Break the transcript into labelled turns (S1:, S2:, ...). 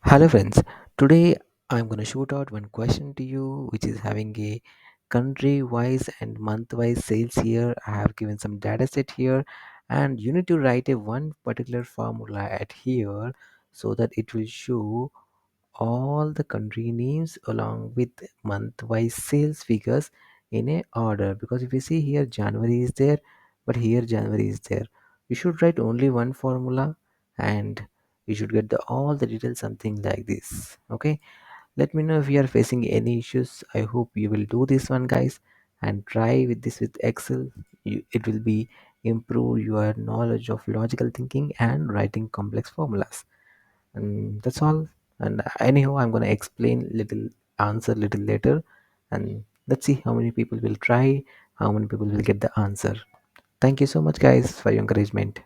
S1: Hello friends, today I'm going to shoot out one question to you which is having a country wise and month wise sales here. I have given some data set here and you need to write a one particular formula at here so that it will show all the country names along with month wise sales figures in a order, because if you see here January is there but here January is there. You should write only one formula and you should get all the details, something like this. Okay, let me know if you are facing any issues. I hope you will do this one, guys, and try with this with Excel. It will be improve your knowledge of logical thinking and writing complex formulas, and that's all. And anyhow, I'm going to explain little answer little later, and let's see how many people will try, how many people will get the answer. Thank you so much, guys, for your encouragement.